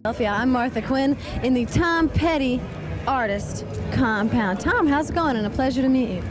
I'm Martha Quinn in the Tom Petty Artist Compound. Tom, how's it going? And a pleasure to meet you.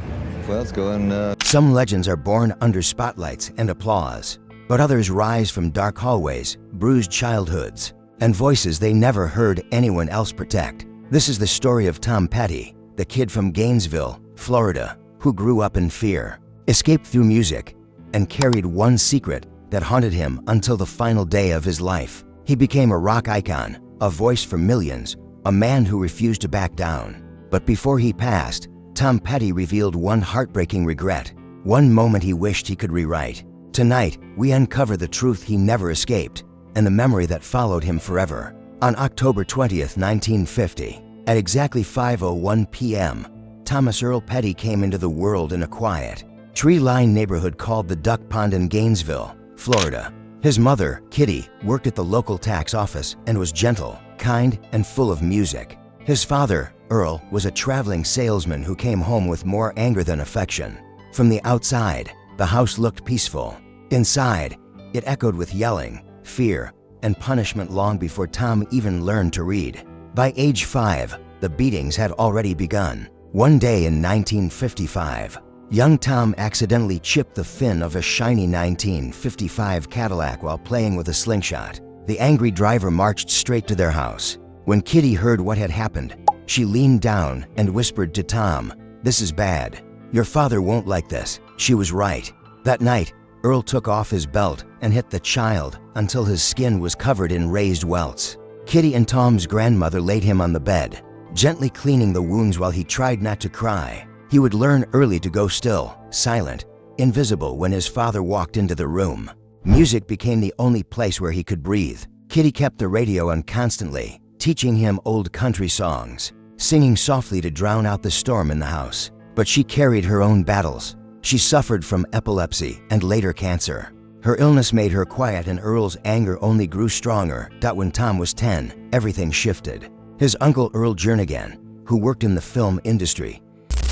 Well, it's going. Some legends are born under spotlights and applause, but others rise from dark hallways, bruised childhoods, and voices they never heard anyone else protect. This is the story of Tom Petty, the kid from Gainesville, Florida, who grew up in fear, escaped through music, and carried one secret that haunted him until the final day of his life. He became a rock icon, a voice for millions, a man who refused to back down. But before he passed, Tom Petty revealed one heartbreaking regret, one moment he wished he could rewrite. Tonight, we uncover the truth he never escaped, and the memory that followed him forever. On October 20th, 1950, at exactly 5:01 p.m., Thomas Earl Petty came into the world in a quiet, tree-lined neighborhood called the Duck Pond in Gainesville, Florida. His mother, Kitty, worked at the local tax office and was gentle, kind, and full of music. His father, Earl, was a traveling salesman who came home with more anger than affection. From the outside, the house looked peaceful. Inside, it echoed with yelling, fear, and punishment long before Tom even learned to read. By age 5, the beatings had already begun. One day in 1955, young Tom accidentally chipped the fin of a shiny 1955 Cadillac while playing with a slingshot. The angry driver marched straight to their house. When Kitty heard what had happened, she leaned down and whispered to Tom, "This is bad. Your father won't like this." She was right. That night, Earl took off his belt and hit the child until his skin was covered in raised welts. Kitty and Tom's grandmother laid him on the bed, gently cleaning the wounds while he tried not to cry. He would learn early to go still, silent, invisible when his father walked into the room. Music became the only place where he could breathe. Kitty kept the radio on constantly, teaching him old country songs, singing softly to drown out the storm in the house. But she carried her own battles. She suffered from epilepsy and later cancer. Her illness made her quiet and Earl's anger only grew stronger. When Tom was 10, everything shifted. His uncle Earl Jernigan, who worked in the film industry,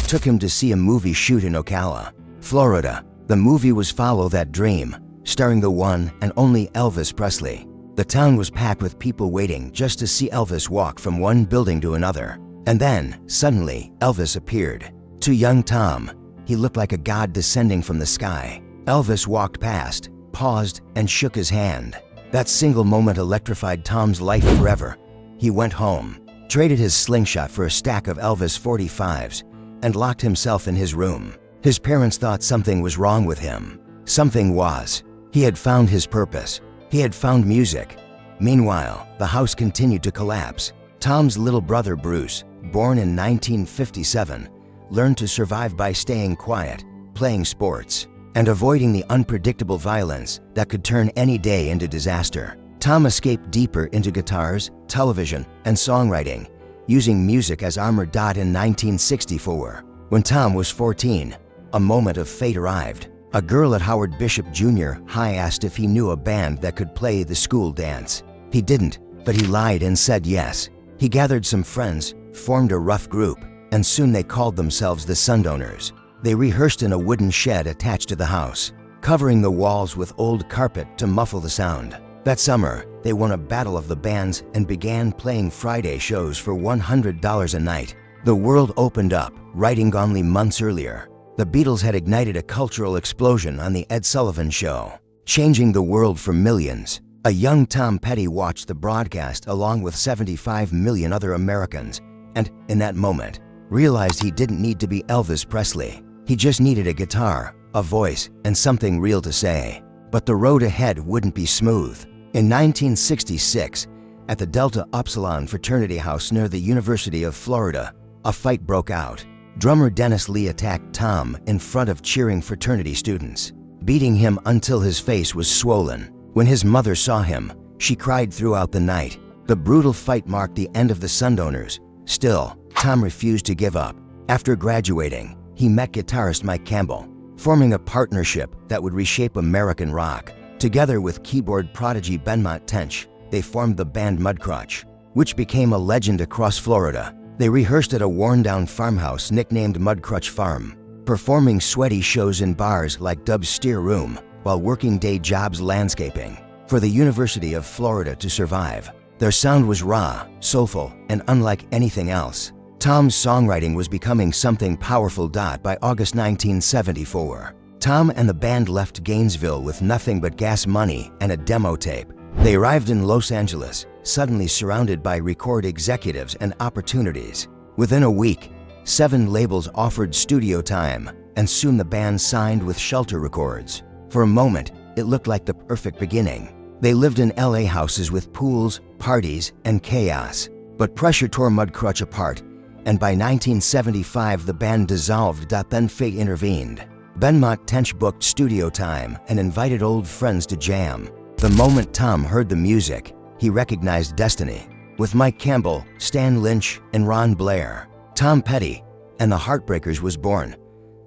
took him to see a movie shoot in Ocala, Florida. The movie was Follow That Dream, starring the one and only Elvis Presley. The town was packed with people waiting just to see Elvis walk from one building to another. And then, suddenly, Elvis appeared. To young Tom, he looked like a god descending from the sky. Elvis walked past, paused, and shook his hand. That single moment electrified Tom's life forever. He went home, traded his slingshot for a stack of Elvis 45s, and locked himself in his room. His parents thought something was wrong with him. Something was. He had found his purpose. He had found music. Meanwhile, the house continued to collapse. Tom's little brother Bruce, born in 1957, learned to survive by staying quiet, playing sports, and avoiding the unpredictable violence that could turn any day into disaster. Tom escaped deeper into guitars, television, and songwriting, using music as armor. In 1964, when Tom was 14, a moment of fate arrived. A girl at Howard Bishop Jr. High asked if he knew a band that could play the school dance. He didn't, but he lied and said yes. He gathered some friends, formed a rough group, and soon they called themselves the Sundonors. They rehearsed in a wooden shed attached to the house, covering the walls with old carpet to muffle the sound. That summer, they won a battle of the bands and began playing Friday shows for $100 a night. The world opened up, writing only months earlier. The Beatles had ignited a cultural explosion on The Ed Sullivan Show, changing the world for millions. A young Tom Petty watched the broadcast along with 75 million other Americans, and, in that moment, realized he didn't need to be Elvis Presley. He just needed a guitar, a voice, and something real to say. But the road ahead wouldn't be smooth. In 1966, at the Delta Upsilon fraternity house near the University of Florida, a fight broke out. Drummer Dennis Lee attacked Tom in front of cheering fraternity students, beating him until his face was swollen. When his mother saw him, she cried throughout the night. The brutal fight marked the end of the Sundonors. Still, Tom refused to give up. After graduating, he met guitarist Mike Campbell, forming a partnership that would reshape American rock. Together with keyboard prodigy Benmont Tench, they formed the band Mudcrutch, which became a legend across Florida. They rehearsed at a worn-down farmhouse nicknamed Mudcrutch Farm, performing sweaty shows in bars like Dub's Steer Room while working day jobs landscaping. For the University of Florida to survive, Their sound was raw, soulful, and unlike anything else. Tom's songwriting was becoming something powerful. By August 1974, Tom and the band left Gainesville with nothing but gas money and a demo tape. They arrived in Los Angeles, suddenly surrounded by record executives and opportunities. Within a week, 7 labels offered studio time, and soon the band signed with Shelter Records. For a moment, it looked like the perfect beginning. They lived in LA houses with pools, parties, and chaos. But pressure tore Mudcrutch apart, and by 1975 the band dissolved. Then fate intervened. Benmont Tench booked studio time and invited old friends to jam. The moment Tom heard the music, he recognized destiny. With Mike Campbell, Stan Lynch, and Ron Blair, Tom Petty and the Heartbreakers was born.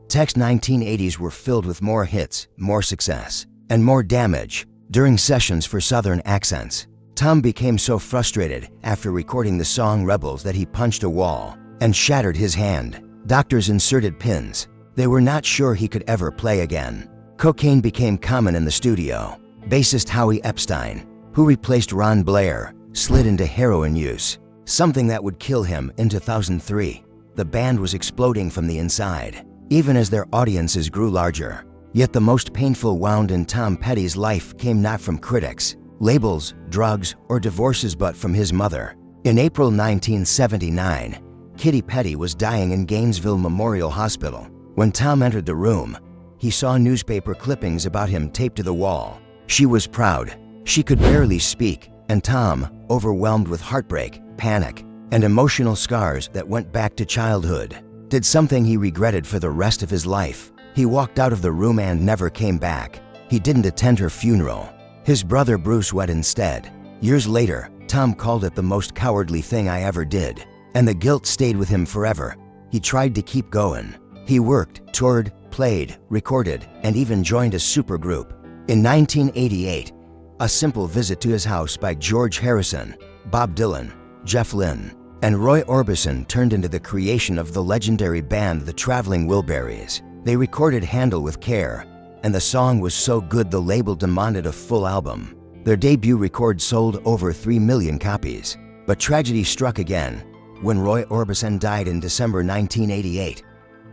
Tech's 1980s were filled with more hits, more success, and more damage. During sessions for Southern accents, Tom became so frustrated after recording the song Rebels that he punched a wall and shattered his hand. Doctors inserted pins. They were not sure he could ever play again. Cocaine became common in the studio. Bassist Howie Epstein, who replaced Ron Blair, slid into heroin use, something that would kill him in 2003. The band was exploding from the inside, even as their audiences grew larger. Yet the most painful wound in Tom Petty's life came not from critics, labels, drugs, or divorces, but from his mother. In April 1979, Kitty Petty was dying in Gainesville Memorial Hospital. When Tom entered the room, he saw newspaper clippings about him taped to the wall. She was proud. She could barely speak, and Tom, overwhelmed with heartbreak, panic, and emotional scars that went back to childhood, did something he regretted for the rest of his life. He walked out of the room and never came back. He didn't attend her funeral. His brother Bruce went instead. Years later, Tom called it the most cowardly thing I ever did, and the guilt stayed with him forever. He tried to keep going. He worked, toured, played, recorded, and even joined a supergroup. In 1988, a simple visit to his house by George Harrison, Bob Dylan, Jeff Lynne, and Roy Orbison turned into the creation of the legendary band the Traveling Wilburys. They recorded Handle with Care, and the song was so good the label demanded a full album. Their debut record sold over 3 million copies. But tragedy struck again when Roy Orbison died in December 1988.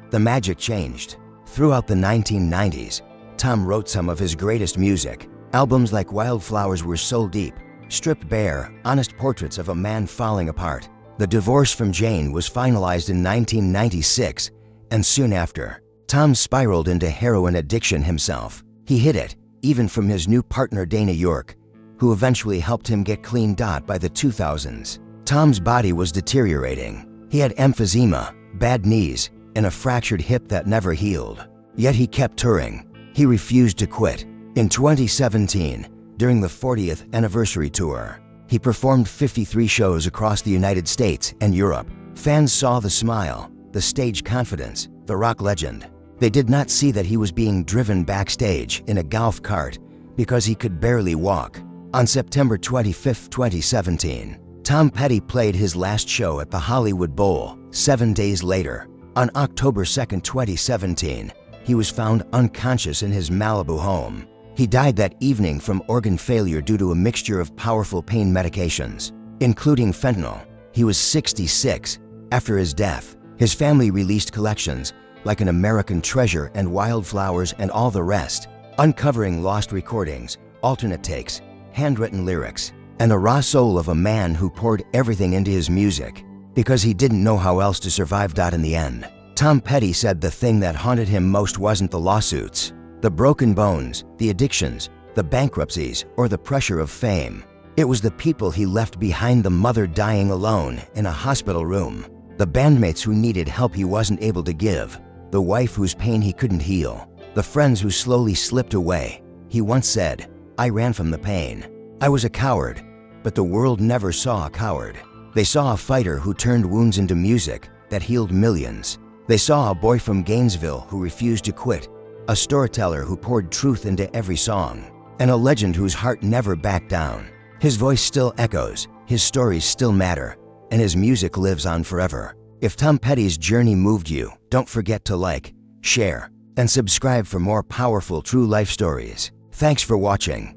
The magic changed. Throughout the 1990s, Tom wrote some of his greatest music. Albums like Wildflowers were so deep, stripped bare, honest portraits of a man falling apart. The divorce from Jane was finalized in 1996, and soon after, Tom spiraled into heroin addiction himself. He hid it, even from his new partner Dana York, who eventually helped him get clean. By the 2000s, Tom's body was deteriorating. He had emphysema, bad knees, and a fractured hip that never healed. Yet he kept touring. He refused to quit. In 2017, during the 40th anniversary tour, he performed 53 shows across the United States and Europe. Fans saw the smile, the stage confidence, the rock legend. They did not see that he was being driven backstage in a golf cart because he could barely walk. On September 25, 2017, Tom Petty played his last show at the Hollywood Bowl. 7 days later, on October 2, 2017, he was found unconscious in his Malibu home. He died that evening from organ failure due to a mixture of powerful pain medications, including fentanyl. He was 66. After his death, his family released collections like An American Treasure and Wildflowers and all the rest, uncovering lost recordings, alternate takes, handwritten lyrics, and the raw soul of a man who poured everything into his music because he didn't know how else to survive. In the end, Tom Petty said the thing that haunted him most wasn't the lawsuits, the broken bones, the addictions, the bankruptcies, or the pressure of fame. It was the people he left behind: the mother dying alone in a hospital room, the bandmates who needed help he wasn't able to give, the wife whose pain he couldn't heal, the friends who slowly slipped away. He once said, "I ran from the pain. I was a coward, but the world never saw a coward. They saw a fighter who turned wounds into music that healed millions. They saw a boy from Gainesville who refused to quit, a storyteller who poured truth into every song, and a legend whose heart never backed down." His voice still echoes, his stories still matter, and his music lives on forever. If Tom Petty's journey moved you, don't forget to like, share, and subscribe for more powerful true life stories. Thanks for watching.